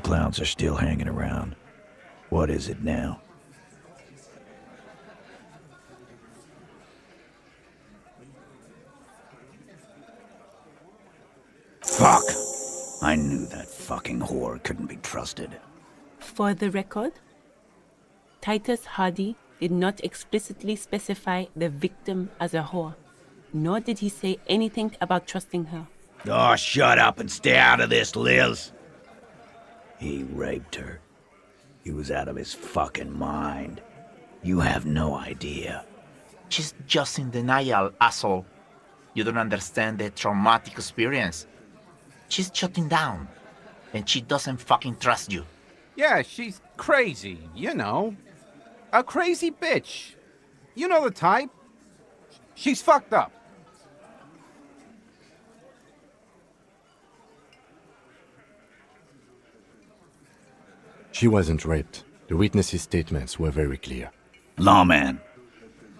clowns are still hanging around. What is it now? Fuck! I knew that fucking whore couldn't be trusted. For the record, Titus Hardy did not explicitly specify the victim as a whore, nor did he say anything about trusting her. Oh, shut up and stay out of this, Liz. He raped her. He was out of his fucking mind. You have no idea. She's just in denial, asshole. You don't understand the traumatic experience. She's shutting down, and she doesn't fucking trust you. Yeah, she's crazy, you know. A crazy bitch. You know the type. She's fucked up. She wasn't raped. The witnesses' statements were very clear. Lawman,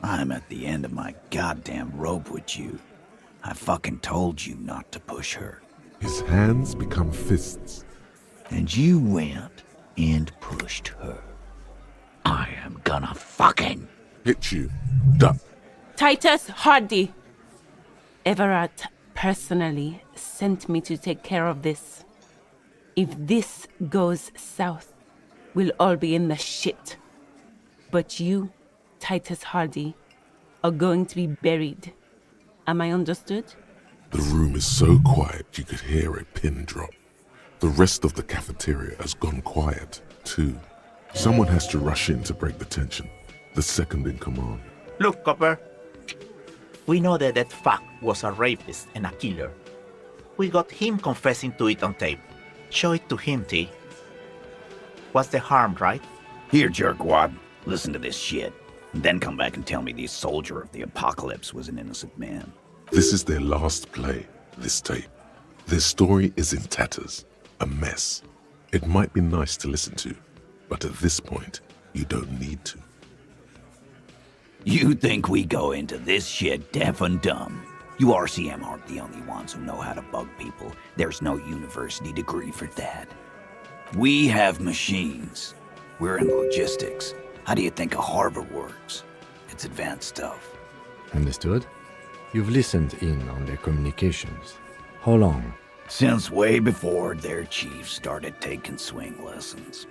I'm at the end of my goddamn rope with you. I fucking told you not to push her. His hands become fists. And you went and pushed her. I am gonna fucking... Hit you. Duck. Titus Hardy! Everett personally sent me to take care of this. If this goes south, we'll all be in the shit. But you, Titus Hardy, are going to be buried. Am I understood? The room is so quiet you could hear a pin drop. The rest of the cafeteria has gone quiet, too. Someone has to rush in to break the tension. The second in command. Look, Copper. We know that that fuck was a rapist and a killer. We got him confessing to it on tape. Show it to him, T. What's the harm, right? Here, jerkwad. Listen to this shit. And then come back and tell me the soldier of the apocalypse was an innocent man. This is their last play, this tape. Their story is in tatters, a mess. It might be nice to listen to, but at this point, you don't need to. You think we go into this shit deaf and dumb? You RCM aren't the only ones who know how to bug people. There's no university degree for that. We have machines. We're in logistics. How do you think a harbor works? It's advanced stuff. Understood? You've listened in on their communications. How long? Since way before their chief started taking swing lessons.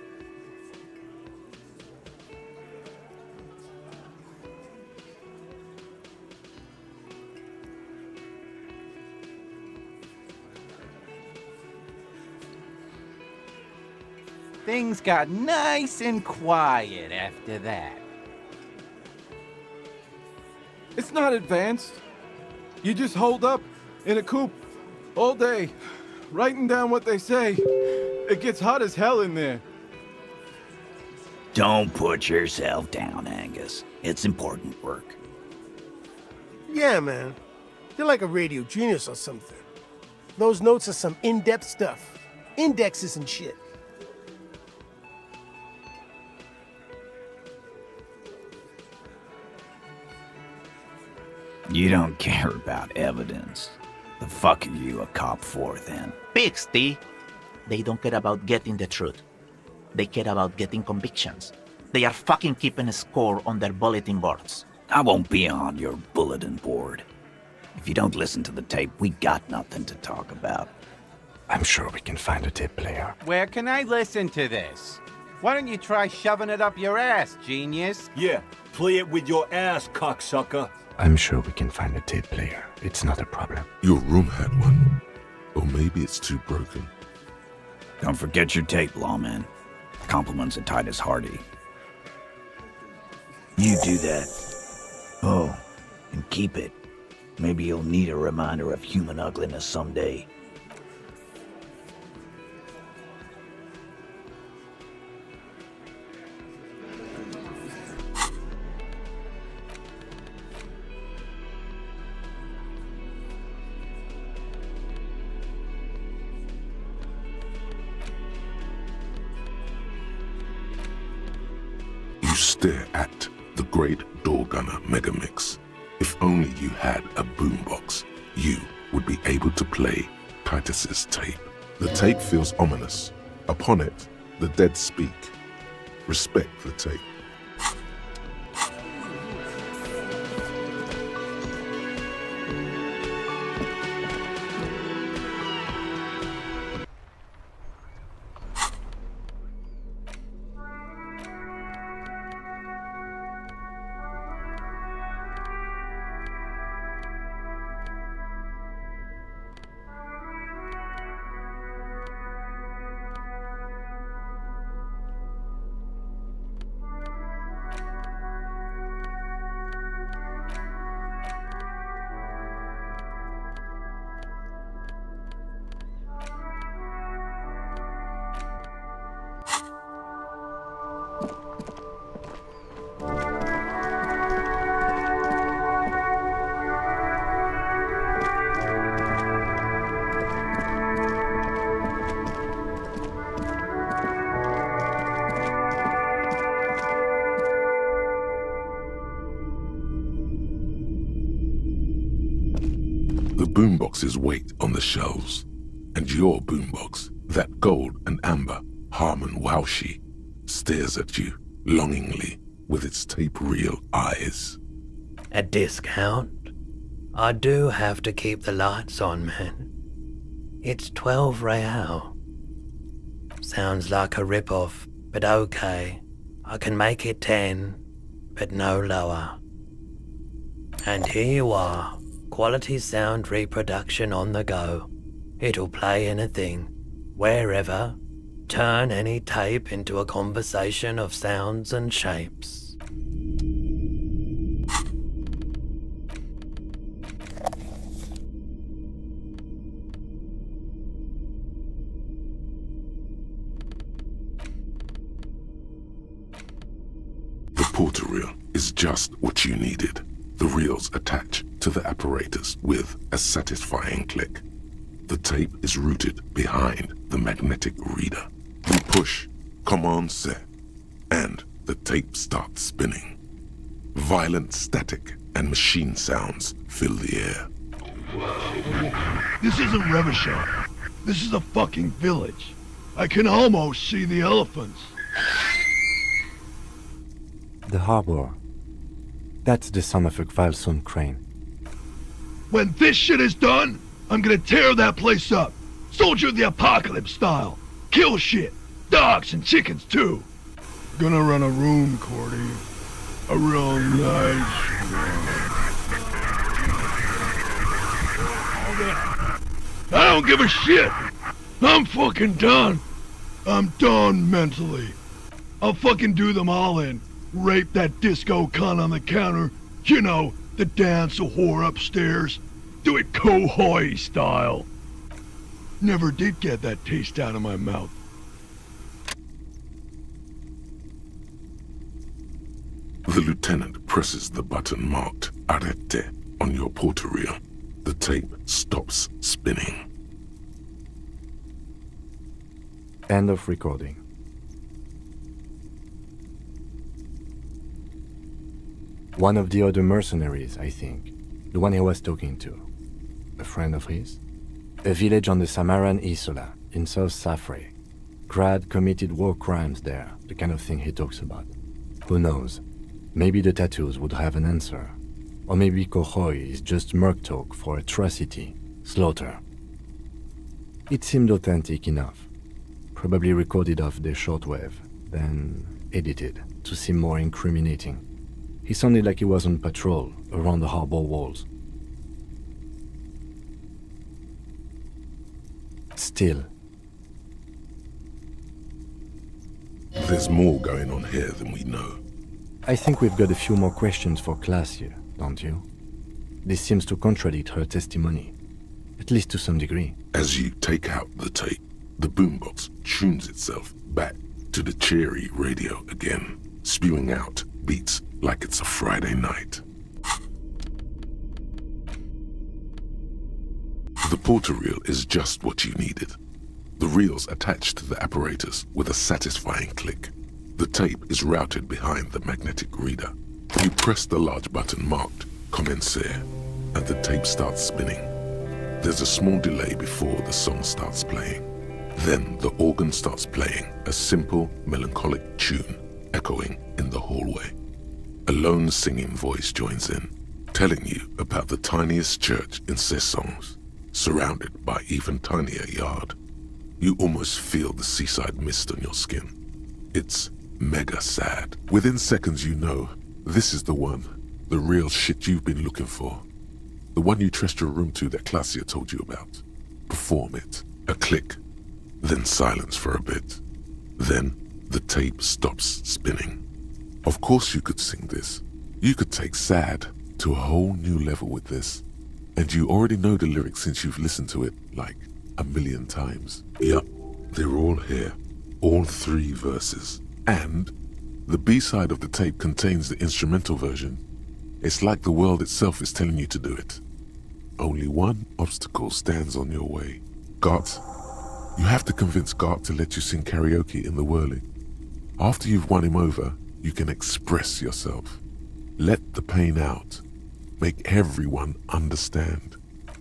Things got nice and quiet after that. It's not advanced. You just hold up in a coop all day, writing down what they say. It gets hot as hell in there. Don't put yourself down, Angus. It's important work. Yeah, man. You're like a radio genius or something. Those notes are some in-depth stuff. Indexes and shit. You don't care about evidence. The fuck are you a cop for, then? Pigs, T. They don't care about getting the truth. They care about getting convictions. They are fucking keeping a score on their bulletin boards. I won't be on your bulletin board. If you don't listen to the tape, we got nothing to talk about. I'm sure we can find a tape player. Where can I listen to this? Why don't you try shoving it up your ass, genius? Yeah, play it with your ass, cocksucker. I'm sure we can find a tape player. It's not a problem. Your room had one. Or maybe it's too broken. Don't forget your tape, lawman. Compliments of Titus Hardy. You do that. Oh, and keep it. Maybe you'll need a reminder of human ugliness someday. You stare at the great door gunner Megamix. If only you had a boombox, you would be able to play Titus's tape. The tape feels ominous, Upon it, the dead speak. Respect the tape. The boomboxes wait on the shelves, and your boombox, that gold and amber Harman Waushi, stares at you longingly with its tape reel eyes. A discount? I do have to keep the lights on, man. It's 12 real. Sounds like a rip-off, but okay. I can make it 10, but no lower. And here you are. Quality sound reproduction on the go. It'll play anything, wherever. Turn any tape into a conversation of sounds and shapes. The porter reel is just what you needed. The reels attach to the apparatus with a satisfying click. The tape is routed behind the magnetic reader. You push Command Set, and the tape starts spinning. Violent static and machine sounds fill the air. This isn't Revachon. This is a fucking village. I can almost see the elephants. The harbor. That's the son of a Kvalson crane. When this shit is done, I'm gonna tear that place up. Soldier of the Apocalypse style. Kill shit. Dogs and chickens too. Gonna run a room, Cordy. A real nice one. I don't give a shit. I'm fucking done. I'm done mentally. I'll fucking do them all in. Rape that disco cunt on the counter. You know, the dance a whore upstairs. Do it Kohoi style. Never did get that taste out of my mouth. The lieutenant presses the button marked Arrete on your porter reel. The tape stops spinning. End of recording. One of the other mercenaries, I think. The one he was talking to. A friend of his? A village on the Samaran Isola, in South Safre. Grad committed war crimes there, the kind of thing he talks about. Who knows? Maybe the tattoos would have an answer. Or maybe Kohoi is just merc talk for atrocity, slaughter. It seemed authentic enough. Probably recorded off the shortwave, then edited to seem more incriminating. He sounded like he was on patrol around the harbor walls. Still. There's more going on here than we know. I think we've got a few more questions for class here, don't you? This seems to contradict her testimony, at least to some degree. As you take out the tape, the boombox tunes itself back to the cheery radio again, spewing out beats like it's a Friday night. The porter reel is just what you needed. The reels attached to the apparatus with a satisfying click. The tape is routed behind the magnetic reader. You press the large button marked Commencer, and the tape starts spinning. There's a small delay before the song starts playing. Then the organ starts playing a simple, melancholic tune echoing in the hallway. A lone singing voice joins in, telling you about the tiniest church in Sessons, surrounded by even tinier yard. You almost feel the seaside mist on your skin. It's mega sad. Within seconds you know, this is the one, the real shit you've been looking for. The one you trust your room to that Claudia told you about. Perform it. A click. Then silence for a bit. Then the tape stops spinning. Of course you could sing this. You could take sad to a whole new level with this. And you already know the lyrics since you've listened to it like a million times. Yup, they're all here. All 3 verses. And the B-side of the tape contains the instrumental version. It's like the world itself is telling you to do it. Only one obstacle stands on your way. Gart. You have to convince Gart to let you sing karaoke in the whirling. After you've won him over, you can express yourself. Let the pain out. Make everyone understand.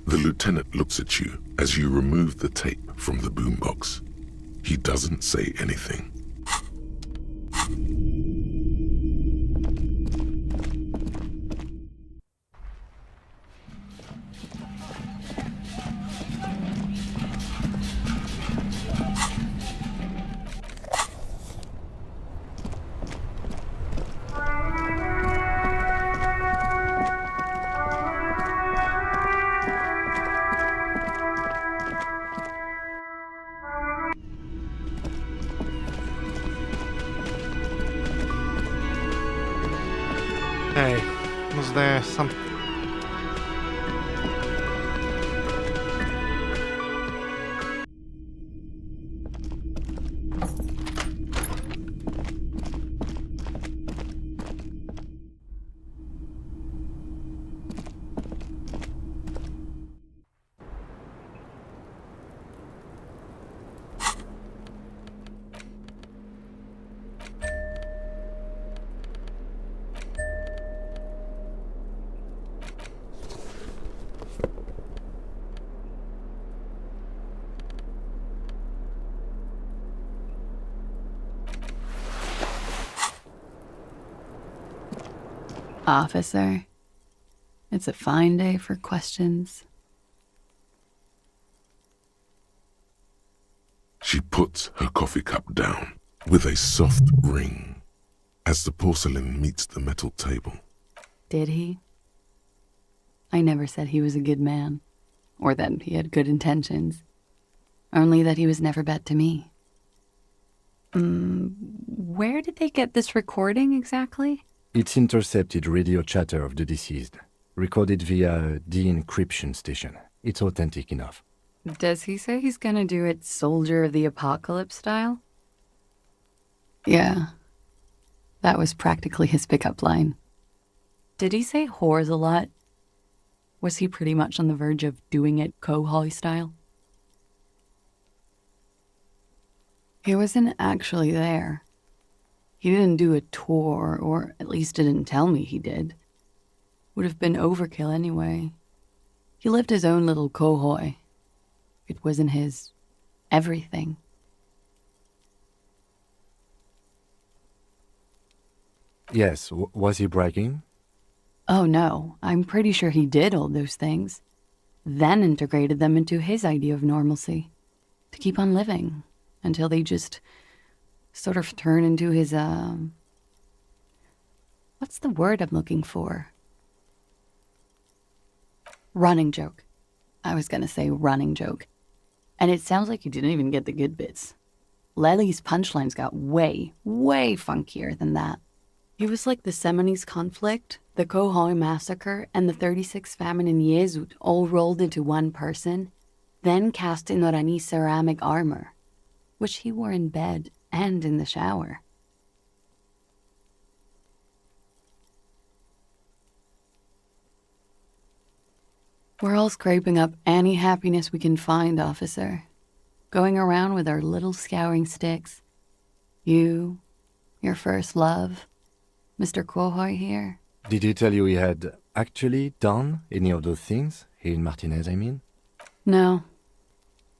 The lieutenant looks at you as you remove the tape from the boombox. He doesn't say anything. Hey, was there some... Officer, it's a fine day for questions. She puts her coffee cup down with a soft ring as the porcelain meets the metal table. Did he? I never said he was a good man, or that he had good intentions. Only that he was never bad to me. Where did they get this recording exactly? It's intercepted radio chatter of the deceased, recorded via a de-encryption station. It's authentic enough. Does he say he's gonna do it Soldier of the Apocalypse style? Yeah. That was practically his pickup line. Did he say whores a lot? Was he pretty much on the verge of doing it Kohoi style? He wasn't actually there. He didn't do a tour, or at least didn't tell me he did. Would have been overkill anyway. He lived his own little Kohoi. It wasn't his everything. Yes, was he bragging? Oh no, I'm pretty sure he did all those things. Then integrated them into his idea of normalcy. To keep on living. Until they just sort of turn into his, what's the word I'm looking for? Running joke. I was gonna say running joke. And it sounds like you didn't even get the good bits. Lely's punchlines got way, way funkier than that. He was like the Seminoles conflict, the Kohoi massacre, and the 36 famine in Yezud all rolled into one person, then cast in Orani ceramic armor, which he wore in bed and in the shower. We're all scraping up any happiness we can find, officer. Going around with our little scouring sticks. You, your first love, Mr. Kohoi here. Did he tell you he had actually done any of those things? He and Martinez, I mean? No.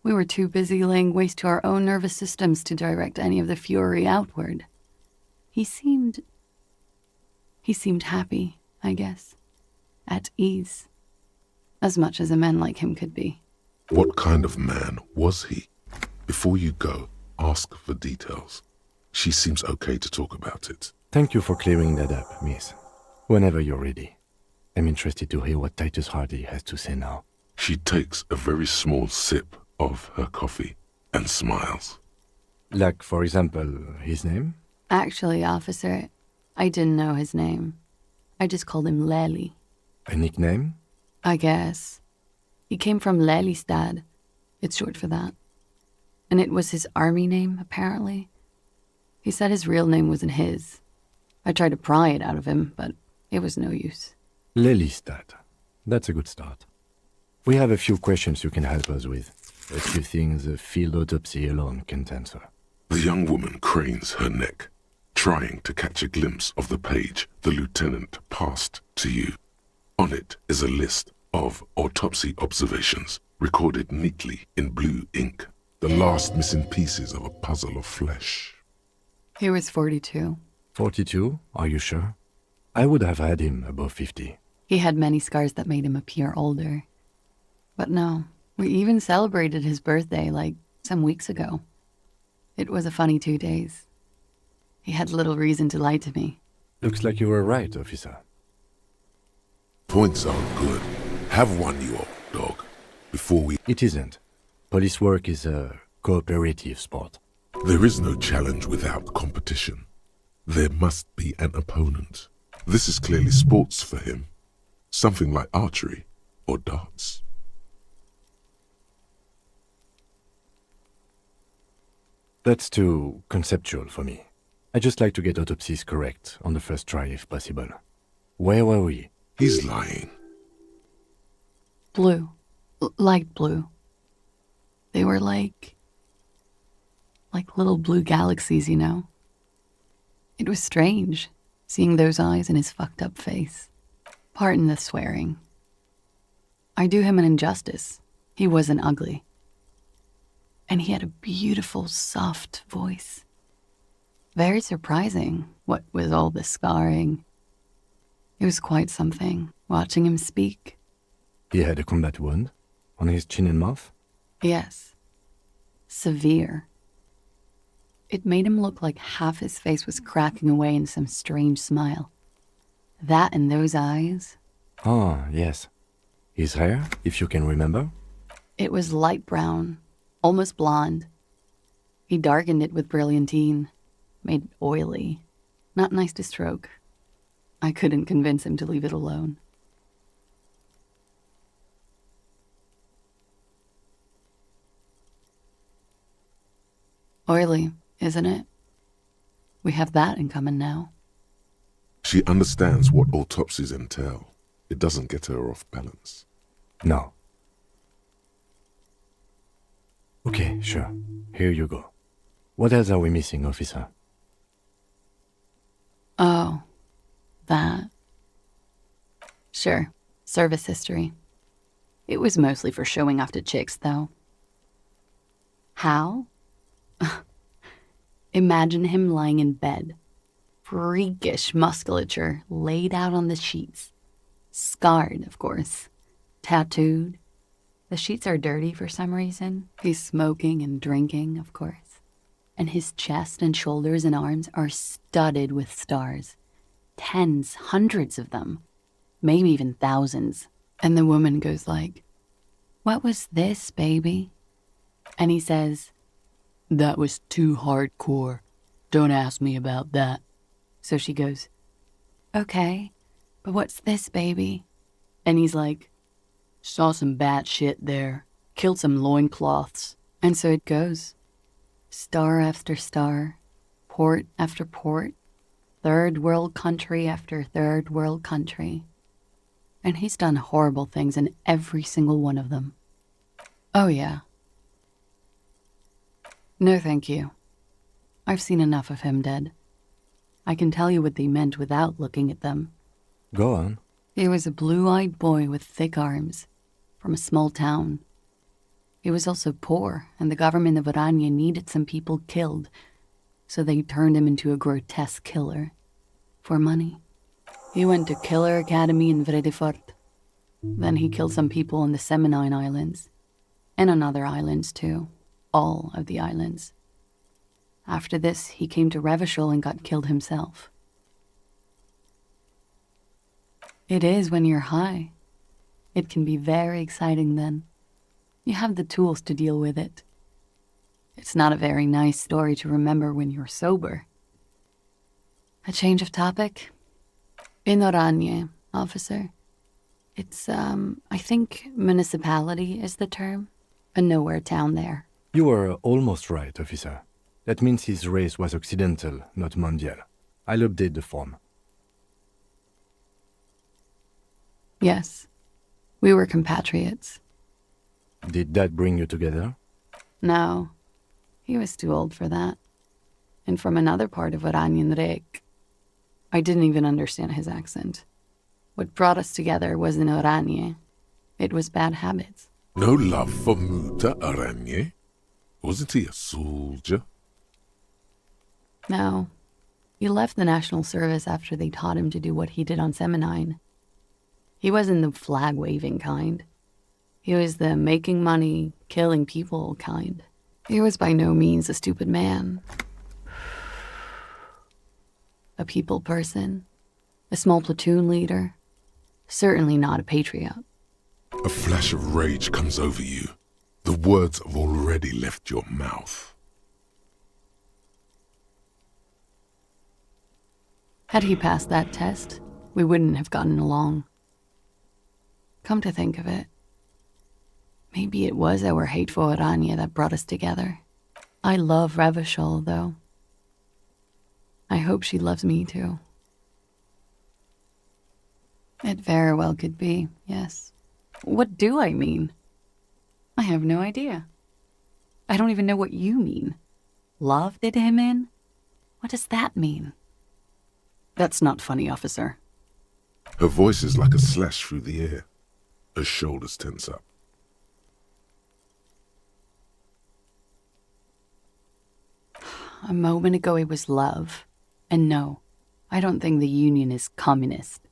We were too busy laying waste to our own nervous systems to direct any of the fury outward. He seemed happy, I guess. At ease. As much as a man like him could be. What kind of man was he? Before you go, ask for details. She seems okay to talk about it. Thank you for clearing that up, miss. Whenever you're ready. I'm interested to hear what Titus Hardy has to say now. She takes a very small sip of her coffee and smiles. Like, for example, his name? Actually, officer, I didn't know his name. I just called him Lely. A nickname? I guess. He came from Lelystad. It's short for that. And it was his army name, apparently. He said his real name wasn't his. I tried to pry it out of him, but it was no use. Lelystad. That's a good start. We have a few questions you can help us with. A few things a field autopsy alone can't answer. The young woman cranes her neck, trying to catch a glimpse of the page the lieutenant passed to you. On it is a list of autopsy observations, recorded neatly in blue ink. The last missing pieces of a puzzle of flesh. He was 42. 42? Are you sure? I would have had him above 50. He had many scars that made him appear older. But no, we even celebrated his birthday like some weeks ago. It was a funny 2 days. He had little reason to lie to me. Looks like you were right, officer. Points aren't good. Have one, you old dog, before we... It isn't. Police work is a cooperative sport. There is no challenge without competition. There must be an opponent. This is clearly sports for him. Something like archery or darts. That's too conceptual for me. I just like to get autopsies correct on the first try if possible. Where were we? He's lying. Blue. Light blue. They were like little blue galaxies, you know? It was strange, seeing those eyes in his fucked up face. Pardon the swearing. I do him an injustice. He wasn't ugly. And he had a beautiful, soft voice. Very surprising, what with all the scarring. It was quite something, watching him speak. He had a combat wound on his chin and mouth? Yes. Severe. It made him look like half his face was cracking away in some strange smile. That and those eyes. Ah, yes. His hair, if you can remember? It was light brown, almost blonde. He darkened it with brilliantine, made it oily. Not nice to stroke. I couldn't convince him to leave it alone. Oily, isn't it? We have that in common now. She understands what autopsies entail. It doesn't get her off balance. No. Okay, sure. Here you go. What else are we missing, officer? Oh, that. Sure, service history. It was mostly for showing off to chicks, though. How? Imagine him lying in bed. Freakish musculature laid out on the sheets. Scarred, of course. Tattooed. The sheets are dirty for some reason. He's smoking and drinking, of course. And his chest and shoulders and arms are studded with stars. Tens, hundreds of them. Maybe even thousands. And the woman goes like, "What was this, baby?" And he says, "That was too hardcore. Don't ask me about that." So she goes, "Okay, but what's this, baby?" And he's like, "Saw some bat shit there. Killed some loincloths." And so it goes. Star after star. Port after port. Third world country after third world country. And he's done horrible things in every single one of them. Oh, yeah. No, thank you. I've seen enough of him dead. I can tell you what they meant without looking at them. Go on. He was a blue-eyed boy with thick arms, from a small town. He was also poor, and the government of Oranje needed some people killed, so they turned him into a grotesque killer. For money. He went to Killer Academy in Vredefort. Then he killed some people on the Seminine Islands. And on other islands, too. All of the islands. After this, he came to Revachol and got killed himself. It is when you're high. It can be very exciting then. You have the tools to deal with it. It's not a very nice story to remember when you're sober. A change of topic? In Oranje, officer. It's, I think municipality is the term. A nowhere town there. You were almost right, officer. That means his race was occidental, not mondial. I'll update the form. Yes. We were compatriots. Did that bring you together? No. He was too old for that. And from another part of Oranjenrijk. I didn't even understand his accent. What brought us together wasn't Oranje. It was bad habits. No love for Muta Oranje? Wasn't he a soldier? No. He left the National Service after they taught him to do what he did on Seminine. He wasn't the flag-waving kind. He was the making money, killing people kind. He was by no means a stupid man. A people person. A small platoon leader. Certainly not a patriot. A flash of rage comes over you. The words have already left your mouth. Had he passed that test, we wouldn't have gotten along. Come to think of it, maybe it was our hate for Oranje that brought us together. I love Revachol, though. I hope she loves me, too. It very well could be, yes. What do I mean? I have no idea. I don't even know what you mean. Love did him in? What does that mean? That's not funny, officer. Her voice is like a slash through the air. Her shoulders tense up. A moment ago it was love. And no, I don't think the Union is communist.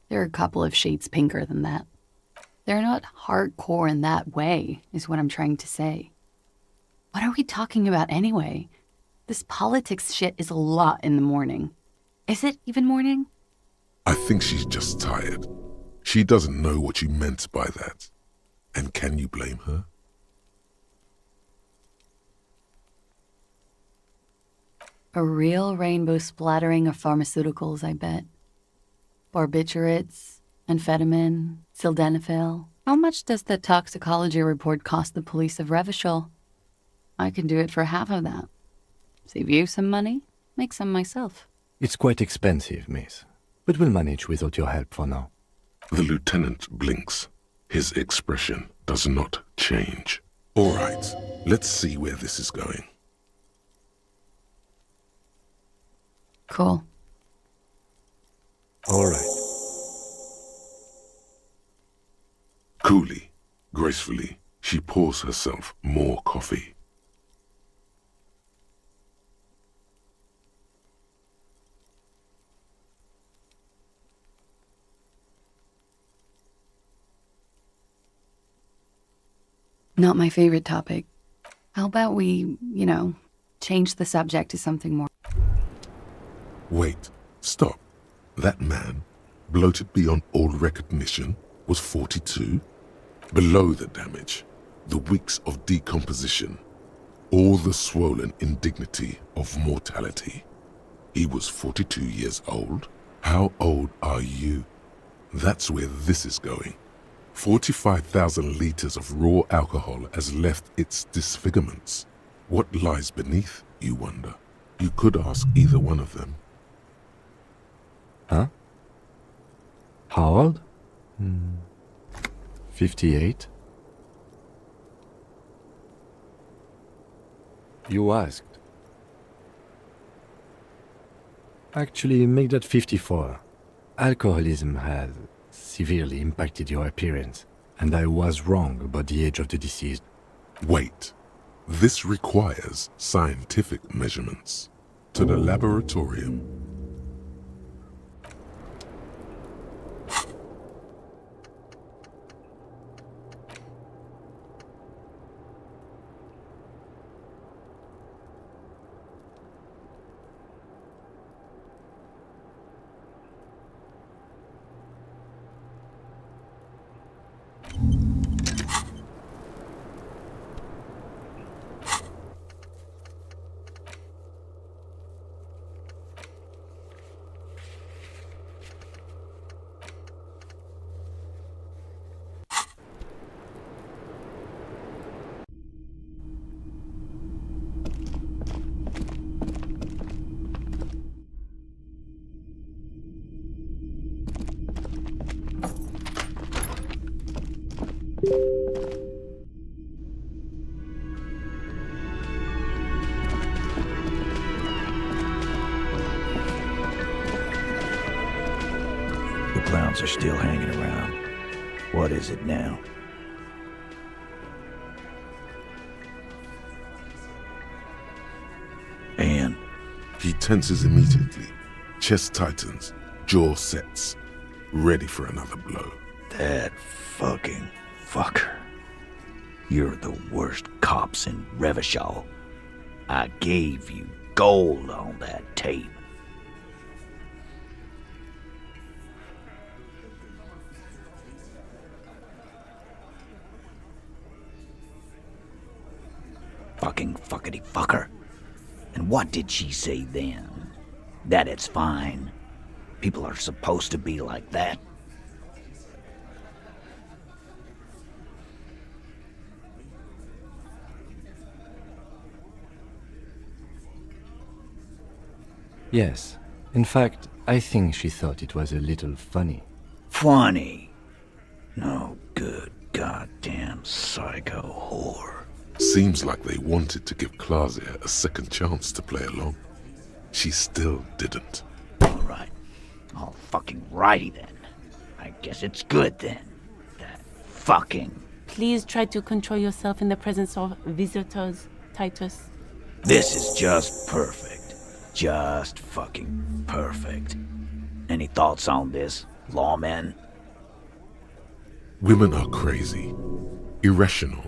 They're a couple of shades pinker than that. They're not hardcore in that way, is what I'm trying to say. What are we talking about anyway? This politics shit is a lot in the morning. Is it even morning? I think she's just tired. She doesn't know what you meant by that. And can you blame her? A real rainbow splattering of pharmaceuticals, I bet. Barbiturates, amphetamine, sildenafil. How much does the toxicology report cost the police of Revachol? I can do it for half of that. Save you some money, make some myself. It's quite expensive, miss. But we'll manage without your help for now. The lieutenant blinks. His expression does not change. All right, let's see where this is going. Cool. All right. Coolly, gracefully, she pours herself more coffee. Not my favorite topic. How about we, change the subject to something more... Wait, stop. That man, bloated beyond all recognition, was 42? Below the damage, the weeks of decomposition, all the swollen indignity of mortality. He was 42 years old? How old are you? That's where this is going. 45,000 liters of raw alcohol has left its disfigurements. What lies beneath, you wonder? You could ask either one of them. Huh? How old? 58? You asked. Actually, make that 54. Alcoholism has severely impacted your appearance, and I was wrong about the age of the deceased. Wait. This requires scientific measurements. To the laboratorium. The clowns are still hanging around. What is it now? And? He tenses immediately. Chest tightens. Jaw sets. Ready for another blow. That fucking fucker. You're the worst cops in Revachol. I gave you gold on that tape. Fucking fuckity fucker. And what did she say then? That it's fine? People are supposed to be like that? Yes. In fact, I think she thought it was a little funny. Funny? No good goddamn psycho whore. Seems like they wanted to give Claudia a second chance to play along. She still didn't. Alright. All fucking righty then. I guess it's good then. That fucking... Please try to control yourself in the presence of visitors, Titus. This is just perfect. Just fucking perfect. Any thoughts on this, lawmen? Women are crazy. Irrational.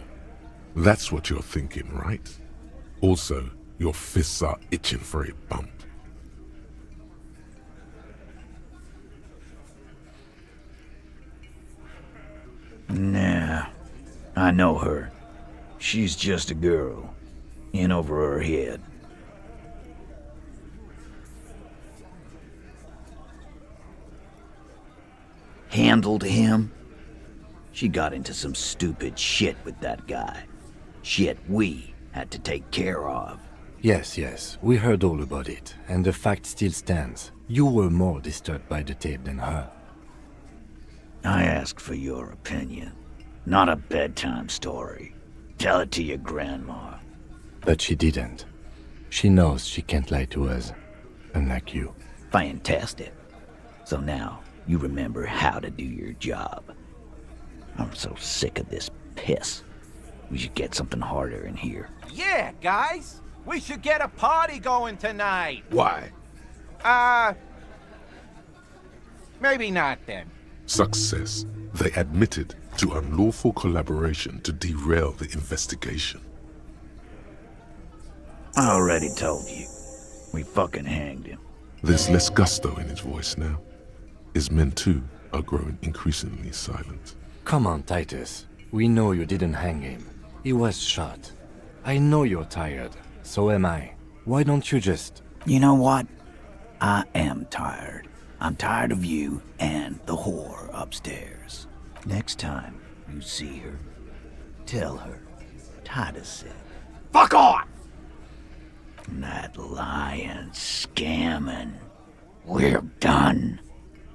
That's what you're thinking, right? Also, your fists are itching for a bump. Nah, I know her. She's just a girl. In over her head. Handled him? She got into some stupid shit with that guy. Shit we had to take care of. Yes, we heard all about it, and the fact still stands. You were more disturbed by the tape than her. I asked for your opinion, not a bedtime story. Tell it to your grandma. But she didn't. She knows she can't lie to us, unlike you. Fantastic. So now, you remember how to do your job. I'm so sick of this piss. We should get something harder in here. Yeah, guys! We should get a party going tonight! Why? Maybe not then. Success. They admitted to unlawful collaboration to derail the investigation. I already told you. We fucking hanged him. There's less gusto in his voice now. His men too are growing increasingly silent. Come on, Titus. We know you didn't hang him. He was shot. I know you're tired. So am I. Why don't you just... You know what? I am tired. I'm tired of you and the whore upstairs. Next time you see her, tell her Titus said, "Fuck off!" That lying, scamming. We're done.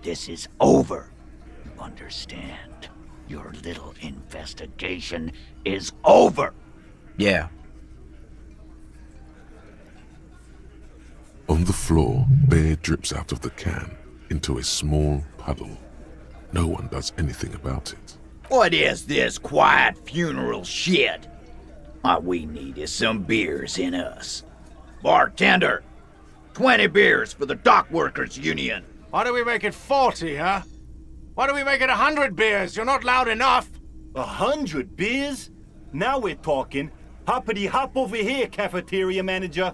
This is over. You understand? Your little investigation is over. Yeah. On the floor, beer drips out of the can into a small puddle. No one does anything about it. What is this quiet funeral shit? All we need is some beers in us. Bartender, 20 beers for the Dock Workers Union. Why do we make it 40, huh? Why do we make it 100 beers? You're not loud enough. 100 beers? Now we're talking. Hoppity hop over here, cafeteria manager.